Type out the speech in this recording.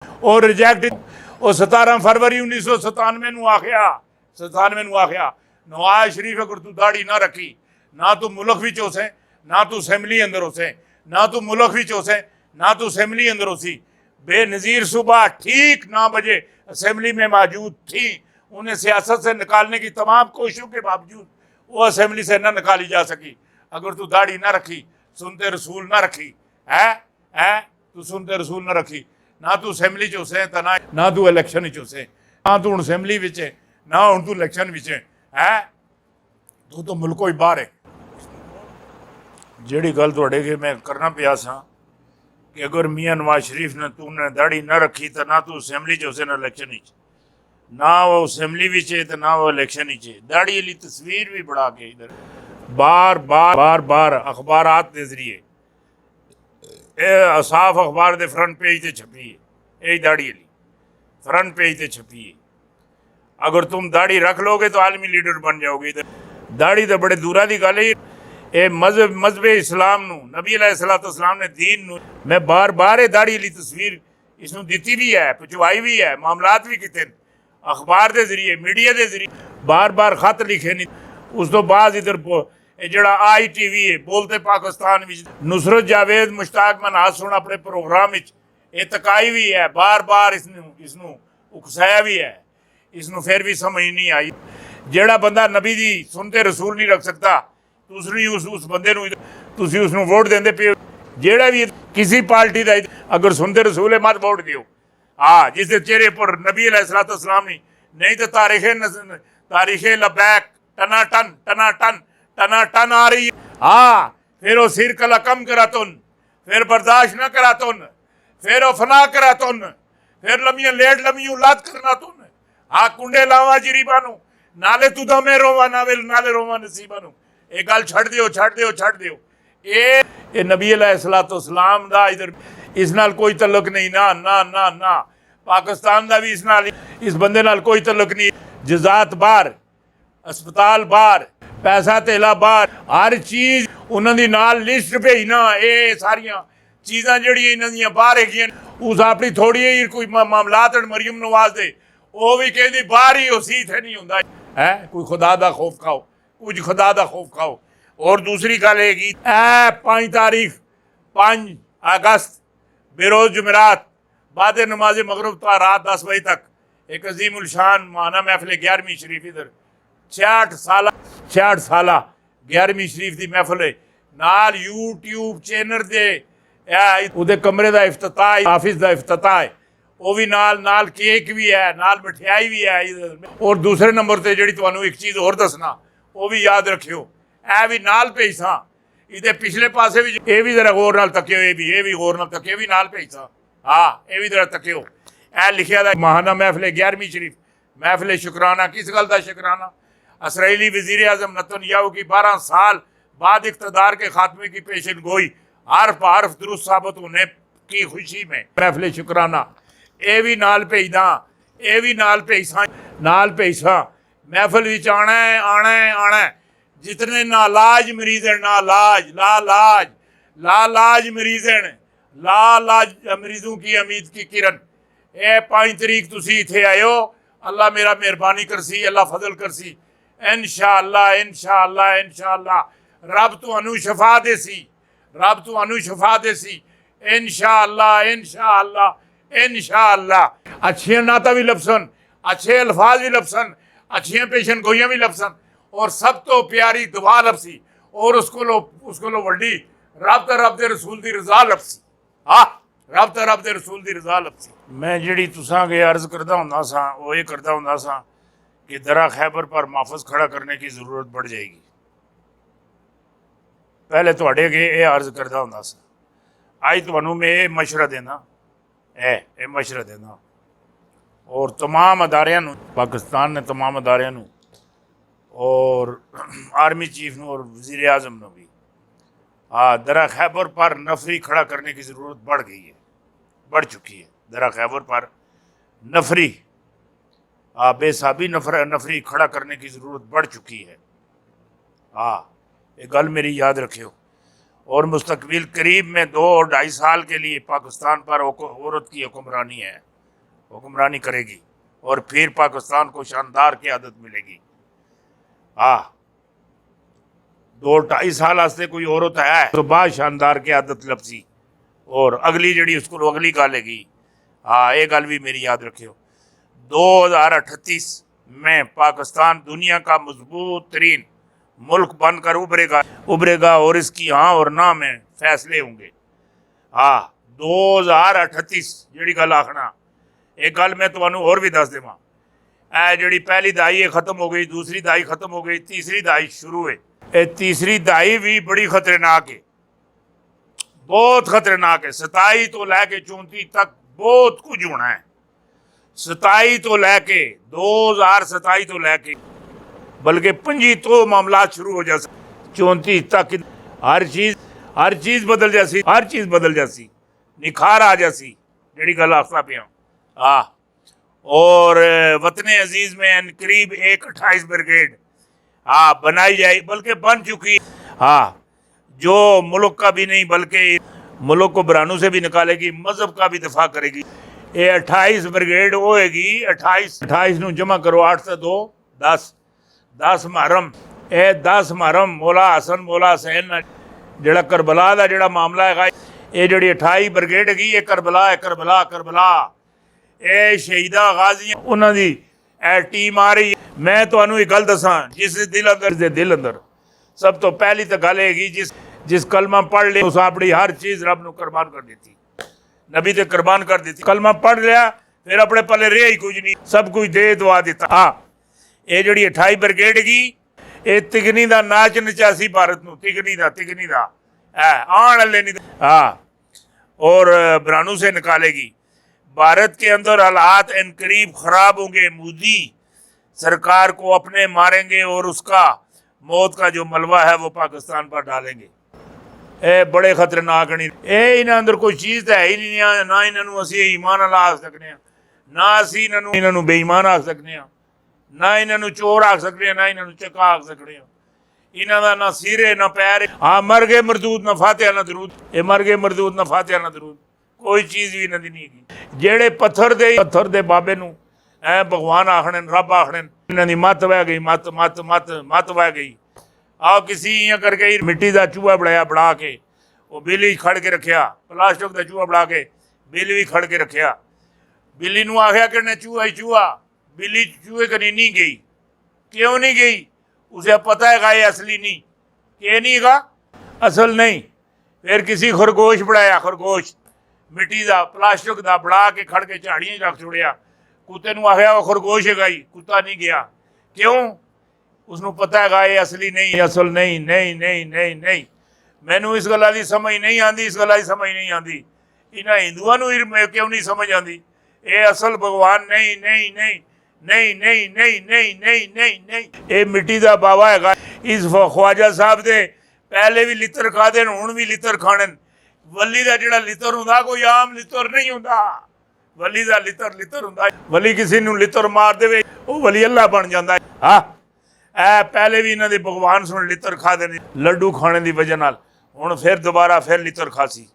اور ਰਿਜੈਕਟ ਉਹ 17 ਫਰਵਰੀ 1997 ਨੂੰ ਆਖਿਆ ਨਵਾਜ਼ ਸ਼ਰੀਫ ਅਗਰ ਤੂੰ ਦਾੜੀ ਨਾ ਰੱਖੀ ਨਾ ਤੂੰ ਮੁਲਕ ਵਿੱਚ ਹੋਸੇ ਨਾ ਤੂੰ ਅਸੈਂਬਲੀ ਅੰਦਰ होसे ना तू मुल्क विच होसे ना तू असेंबली अंदर होसी। बेनज़ीर सुबह ठीक 9 बजे असेंबली में मौजूद थी। उन्हें सियासत से निकालने की तमाम कोशिशों के बावजूद वो असेंबली से न निकाली जा सकी। अगर तू दाढ़ी ना रखी, सुनते रसूल ना रखी है तू सुनते रसूल ना रखी, ना तू असेंबली च होसे ना तू इलैक्शन च होसे, ना तू हुण असेंबली विच है ना हुण तू इलैक्शन विच है तू तो मुल्कों ही बाहर है। ਜਿਹੜੀ ਗੱਲ ਤੁਹਾਡੇ ਕੇ ਮੈਂ ਕਰਨਾ ਪਿਆ ਸਾਂ ਕਿ ਅਗਰ ਮੀਆਂ ਨਵਾਜ਼ ਸ਼ਰੀਫ ਨੇ ਤੂੰ ਦਾੜੀ ਨਾ ਰੱਖੀ ਤਾਂ ਨਾ ਤੂੰ ਅਸੈਂਬਲੀ 'ਚ ਹੋਸੇ ਨਾ ਇਲੈਕਸ਼ਨ ਵਿੱਚ, ਨਾ ਉਹ ਅਸੈਂਬਲੀ ਵਿੱਚ ਹੈ ਤਾਂ ਨਾ ਉਹ ਇਲੈਕਸ਼ਨ ਵਿੱਚ ਹੈ। दाढ़ी वाली तस्वीर भी बढ़ा के इधर बार अखबारात के जरिए साफ अखबार के फ्रंट पेज से छपी है, यही दाढ़ी वाली फ्रंट पेज से छपी है। अगर तुम दाढ़ी रख लोगे तो आलमी लीडर बन जाओगे। इधर दाढ़ी तो बड़े दूरा की गल है। ਇਹ ਮਜ਼ਹਬ ਇਸਲਾਮ ਨੂੰ ਨਬੀ अलैहिस्सलाम ਨੇ दीन ਨੂੰ ਮੈਂ ਬਾਰ ਇਹ ਦਾੜੀ ਵਾਲੀ ਤਸਵੀਰ ਇਸ ਨੂੰ ਦਿੱਤੀ ਵੀ ਹੈ, ਪਹੁੰਚਵਾਈ ਵੀ ਹੈ, ਮਾਮਲਾਤ ਵੀ ਕੀਤੇ ਅਖਬਾਰ ਦੇ ਜ਼ਰੀਏ ਮੀਡੀਆ ਦੇ ਜ਼ਰੀਏ ਬਾਰ ਖਤ ਲਿਖੇ ਨਹੀਂ। ਉਸ ਤੋਂ ਬਾਅਦ ਇਧਰ ਇਹ ਜਿਹੜਾ ITV ਹੈ ਬੋਲਤੇ ਪਾਕਿਸਤਾਨ ਵਿੱਚ ਨੁਸਰਤ ਜਾਵੇਦ ਮੁਸ਼ਤਾਕ ਮਨਹਾਸ ਹੁਣ ਆਪਣੇ ਪ੍ਰੋਗਰਾਮ ਵਿੱਚ ਇਹ ਤਕਾਈ ਵੀ ਹੈ, ਬਾਰ ਇਸ ਨੂੰ ਉਕਸਾਇਆ ਵੀ ਹੈ। ਇਸ ਨੂੰ ਫਿਰ ਵੀ ਸਮਝ ਨਹੀਂ ਆਈ। ਜਿਹੜਾ ਬੰਦਾ ਨਬੀ ਦੀ ਸੁਨਤੇ ਰਸੂਲ ਨਹੀਂ ਰੱਖ ਸਕਦਾ दूसरी उस बंदे तुसी उसनू वोट देंदे पे जेड़ा भी किसी पार्टी का अगर सुनते रसूल है मत वोट दियो। हाँ जिसके चेहरे पर नबी अलैहिस्सलाम नहीं तो तारीखे लबैक टना आ रही है। हाँ फिर वो सिर कला कम करा तुन, फिर बर्दाश्त न करा तुन, फिर वो फना करा तुन, फिर लमिया लेट लमी औलाद करना तुन। हाँ कुंडे लावा जिरी बानू नाले तुदा में रोवा नाले रोवा नसीबा नू। ਇਹ ਗੱਲ ਛੱਡ ਦਿਓ। ਇਹ ਨਬੀ अलैहिस्सलाम ਦਾ ਇਧਰ ਇਸ ਨਾਲ ਕੋਈ ਤਲਕ ਨਹੀਂ। ਨਾ ਪਾਕਿਸਤਾਨ ਦਾ ਵੀ ਇਸ ਬੰਦੇ ਨਾਲ ਕੋਈ ਤਲਕ ਨਹੀਂ। ਜਜ਼ਾਤ ਬਾਹਰ, ਹਸਪਤਾਲ ਬਾਹਰ, ਪੈਸਾ ਧੇਲਾ ਬਾਹਰ, ਹਰ ਚੀਜ਼ ਉਹਨਾਂ ਦੀ ਨਾਲ ਲਿਸਟ ਭੇਜਣਾ। ਇਹ ਸਾਰੀਆਂ ਚੀਜ਼ਾਂ ਜਿਹੜੀਆਂ ਇਹਨਾਂ ਦੀਆਂ ਬਾਹਰ ਹੈਗੀਆਂ ਉਸ ਆਪਣੀ ਥੋੜੀ ਜਿਹੀ ਕੋਈ ਮਾਮਲਾਤ ਮਰੀਮ ਨਵਾਜ਼ ਦੇ ਉਹ ਵੀ ਕਹਿੰਦੀ ਬਾਹਰ ਹੀ ਉਸੀ ਇੱਥੇ ਨਹੀਂ ਹੁੰਦਾ ਹੈ। ਕੋਈ ਖੁਦਾ ਦਾ ਖੌਫ ਖਾਓ, कुछ खुदा का खौफ खाओ। और दूसरी गल है 5 अगस्त बेरोज जुमेरात बाद नमाज मगरब तो रात 10 बजे तक एक अजीम उलशान माना महफिल 11वीं शरीफ इधर 66 साल 11वीं शरीफ की महफिल है। नाल यूट्यूब चैनल दे ਉਹਦੇ कमरे का इफ्तिताह हाफिज का इफ्तिताह है। वो भी नाल केक भी है, नाल मिठाई भी है। और दूसरे नंबर पर जी तुहानू एक चीज़ होर दसना वो भी याद रखियो, ए भी नाल भेजा ये पिछले पासे भी ये भी जरा गौर नाल तकियो, ये भी गौर नाल तकियो, भी नाल भेजा। हाँ ये भी जरा तकियो। ए लिखिया था महाना महफिल 11वीं शरीफ महफिल शुक्राना। किस गल का शुक्राना? इसराइली वज़ीर आज़म नेतन्याहू की 12 साल बाद इक़्तिदार के खात्मे की पेशन गोई हरफ दुरुस्त साबित होने की खुशी में महफिल शुक्राना। ये भी नाल भेजदा, ये भी नाल भेजा। महफिल विच आना है। जितने नालाज मरीज हैं, लालाज मरीज हैं, लालाज मरीजों की उम्मीद की किरण। ये 5 तरीक तुसी इत्थे आयो, अल्लाह मेरा मेहरबानी करसी, अल्लाह फजल करसी। इंशाअल्लाह रब तुहानू शफा देसी, इंशाअल्लाह। अच्छियां नाता भी लफसन, अच्छे अल्फाज भी लफसन, अच्छियां पेशन गोइयां भी लफसन और सब तो प्यारी दुआ लफसी और उसको लो वड्डी रब दे रसूल दी रज़ा लफसी। हाँ रब दे रसूल दी रज़ा लफसी। मैं जिहड़ी तुसां अगे अर्ज़ करदा हुंदा सां वो ये करदा हुंदा सां कि दरा खैबर पर माफज खड़ा करने की ज़रूरत बढ़ जाएगी। पहले तुहाडे अगे ये अर्ज़ करदा हुंदा सां। अज तुहानू मैं ये मशवरा देना और तमाम अदारियां पाकिस्तान ने तमाम अदारियां और आर्मी चीफ नू और वज़ीर आज़म ने भी दरा खैबर पर नफरी खड़ा करने की ज़रूरत बढ़ चुकी है। दरा खैबर पर नफरी बेसाबी नफरी खड़ा करने की ज़रूरत बढ़ चुकी है। ये गल मेरी याद रखियो। और मुस्तकबिल करीब में 2 और 2.5 साल के लिए पाकिस्तान पर औरत की हुक्मरानी है। हुक्मरानी करेगी और फिर पाकिस्तान को शानदार क़यादत मिलेगी। हाँ, 2-2.5 साल वास्ते कोई औरत है तो बाद शानदार क़यादत लपसी और अगली जड़ी उसको अगली गालेगी। हाँ, ये गल भी मेरी याद रखियो। 2038 में पाकिस्तान दुनिया का मजबूत तरीन मुल्क बनकर उभरेगा और इसकी हाँ और ना में फैसले होंगे। हाँ, 2038 जड़ी गल आखना, एक गल मैं तुम्हें और भी दस देवां, ए जड़ी पहली दाई खत्म हो गई, दूसरी दाई खत्म हो गई, तीसरी दाई शुरू है। ये तीसरी दाई भी बड़ी खतरनाक है, बहुत खतरनाक है। 27 तो लैके 34 तक बहुत कुछ होना है। 27 तो लैके 2027 तो लैके बल्कि 25 तो मामला शुरू हो जाए, 34 तक हर चीज बदल जासी, हर चीज बदल जासी, निखार आ जासी जड़ी गल आखता पिया। हाँ, और वतन अजीज में करीब 28 ब्रिगेड हाँ बनाई जाए, बल्कि बन चुकी। हाँ, जो मुल्क का भी नहीं बल्कि मुल्क को बरानू से भी निकालेगी, मजहब का भी दफा करेगी। ये 28 ब्रिगेड होएगी। 28 नू जमा करो, 8 से 2 10 मुहर्रम। ये 10 मुहर्रम मौला हसन मौला हुसैन जड़ा करबला का जड़ा मामला है, ये जड़ी 28 ब्रिगेड हैगी, ये करबला है। करबला ये शहीदा गाजी उन्हों की टीम आ रही है। मैं तुहानू एक गल दसा, जिस दिल अंदर सब तो पहली तो गल हैगी, जिस कलमा पढ़ लिया उस अपनी हर चीज़ रब नू कुर्बान कर दी, नबी ते कुर्बान कर दी। कलमा पढ़ लिया फिर अपने पले रहा ही कुछ नहीं, सब कुछ दे दुआ दिता। हाँ, ये जड़ी 28 ब्रिगेड हैगी, ये तिगनी का नाच नचासी भारत नू, तिगनी का आने वाले नहीं। हाँ, और बरानू से निकालेगी। भारत के अंदर हालात इन करीब खराब होंगे, मोदी सरकार को अपने मारेंगे और उसका मौत का जो मलबा है वो पाकिस्तान पर डालेंगे। ए बड़े खतरनाक नहीं, ये इन्होंने अंदर कोई चीज़ तो है ही नहीं, ना इन्होंने असी ईमान ला सकते, ना असी इन्होंने बेईमान आख सकते, ना इन्होंने चोर आख सकते, ना इन्होंने चक्का आख सकते। इन्हों का ना सिर है ना पैर। हाँ, मर गए मरदूद ना फातिहा ना दरूद, ये मर गए मरदूद ना फातिहा ना दरूद, कोई चीज़ भी इन्हों की नहीं है। जेड़े पत्थर दे बाबे नू ऐ भगवान आखने, रब आखने, इन्हों की मत वह गई, मत वह गई। आओ किसी इं करके मिट्टी का चूहा बना के वो बिल्ली खड़ के रखिया, प्लास्टिक का चूहा बना के बिल्ली भी खड़ के रखिया। बिल्ली नू आख्या कि चूहा ही चूहा, बिल्ली चूहे कनी नहीं गई। क्यों नहीं गई? उसे पता है ये असली नहीं, कि नहीं गा असल नहीं। फिर किसी खरगोश बनाया, खरगोश मिट्टी का प्लास्टिक का बना के खड़ के झाड़ियाँ रख छोड़िया। कुत्ते नू आख्या वो खरगोश है गाई, कुत्ता नहीं गया। क्यों? उसनों पता है ये असली नहीं, असल नहीं। नहीं मैनू इस गल की समझ नहीं आती, इस गल की समझ नहीं आती। इन्होंने हिंदुओं क्यों नहीं समझ आती? ये असल भगवान नहीं। ये मिट्टी का बाबा है। इस ख्वाजा साहब दे पहले भी लितर खाते हुण भी लितर खाने। वली का जिहड़ा लितर हुंदा कोई आम लितर नहीं हुंदा, वली का लितर हुंदा। वली किसी नूं लितर मार देवे वो वली अल्लाह बन जाता है। हाँ, पहले भी इन्होंने भगवान सुन लितर खा देने लड्डू खाने की वजह नाल, हुण फिर दोबारा फिर लितर खासी।